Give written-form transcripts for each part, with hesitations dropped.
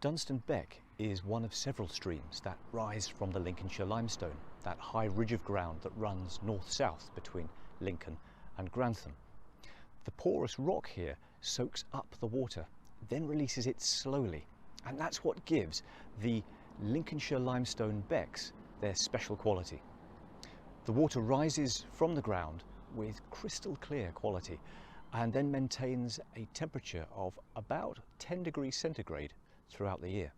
Dunston Beck is one of several streams that rise from the Lincolnshire limestone, that high ridge of ground that runs north-south between Lincoln and Grantham. The porous rock here soaks up the water, then releases it slowly, and that's what gives the Lincolnshire limestone becks their special quality. The water rises from the ground with crystal clear quality and then maintains a temperature of about 10 degrees centigrade throughout the year.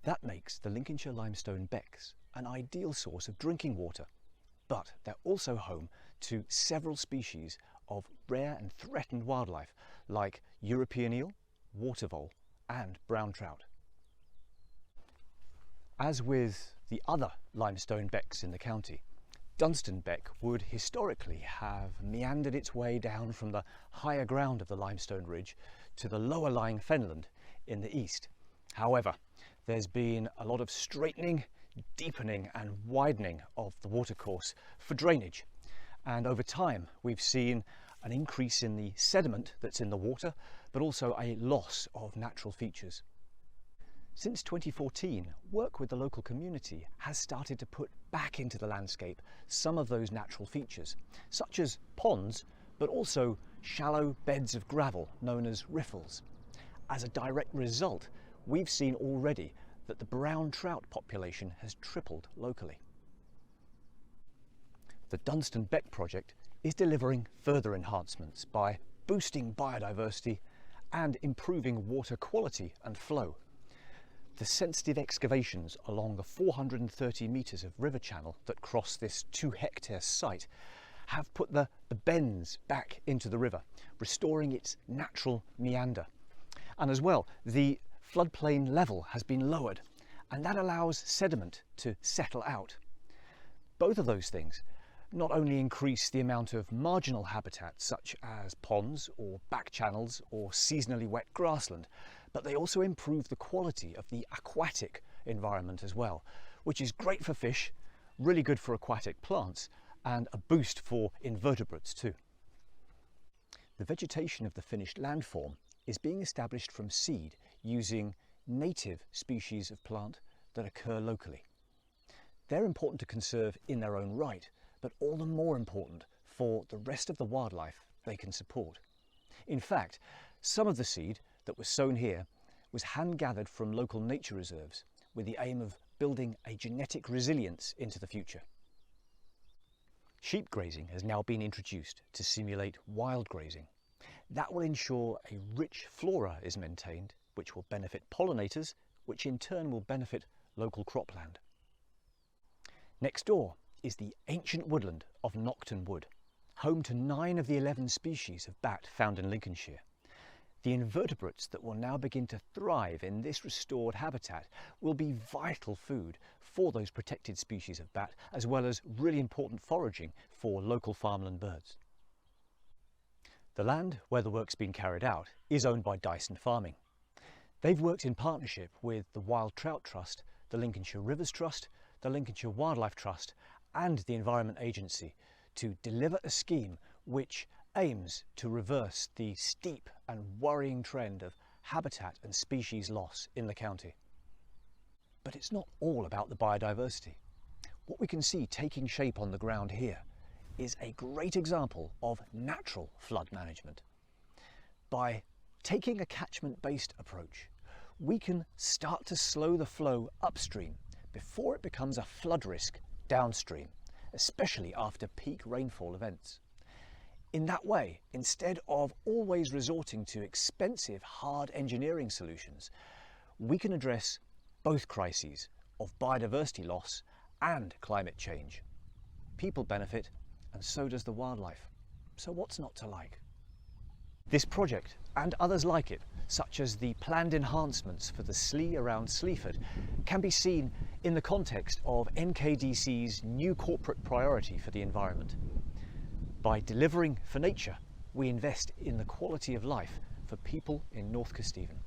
That makes the Lincolnshire limestone becks an ideal source of drinking water, but they're also home to several species of rare and threatened wildlife like European eel, water vole and brown trout. As with the other limestone becks in the county, Dunston Beck would historically have meandered its way down from the higher ground of the limestone ridge to the lower lying fenland in the east. However, there's been a lot of straightening, deepening and widening of the watercourse for drainage, and over time we've seen an increase in the sediment that's in the water, but also a loss of natural features. Since 2014, work with the local community has started to put back into the landscape some of those natural features, such as ponds, but also shallow beds of gravel known as riffles. As a direct result, we've seen already that the brown trout population has tripled locally. The Dunston Beck project is delivering further enhancements by boosting biodiversity and improving water quality and flow. The sensitive excavations along the 430 metres of river channel that cross this 2-hectare site have put the bends back into the river, restoring its natural meander. And as well, the floodplain level has been lowered, and that allows sediment to settle out. Both of those things not only increase the amount of marginal habitat such as ponds or back channels or seasonally wet grassland, but they also improve the quality of the aquatic environment as well, which is great for fish, really good for aquatic plants, and a boost for invertebrates too. The vegetation of the finished landform is being established from seed using native species of plant that occur locally. They're important to conserve in their own right, but all the more important for the rest of the wildlife they can support. In fact, some of the seed that was sown here was hand-gathered from local nature reserves with the aim of building a genetic resilience into the future. Sheep grazing has now been introduced to simulate wild grazing. That will ensure a rich flora is maintained, which will benefit pollinators, which in turn will benefit local cropland. Next door is the ancient woodland of Nocton Wood, home to 9 of the 11 species of bat found in Lincolnshire. The invertebrates that will now begin to thrive in this restored habitat will be vital food for those protected species of bat, as well as really important foraging for local farmland birds. The land where the work's been carried out is owned by Dyson Farming. They've worked in partnership with the Wild Trout Trust, the Lincolnshire Rivers Trust, the Lincolnshire Wildlife Trust and the Environment Agency to deliver a scheme which aims to reverse the steep and worrying trend of habitat and species loss in the county. But it's not all about the biodiversity. What we can see taking shape on the ground here is a great example of natural flood management. By taking a catchment-based approach, we can start to slow the flow upstream before it becomes a flood risk downstream, especially after peak rainfall events. In that way, instead of always resorting to expensive hard engineering solutions, we can address both crises of biodiversity loss and climate change. People benefit, and so does the wildlife. So what's not to like? This project and others like it, such as the planned enhancements for the Slee around Sleaford, can be seen in the context of NKDC's new corporate priority for the environment. By delivering for nature, we invest in the quality of life for people in North Kesteven.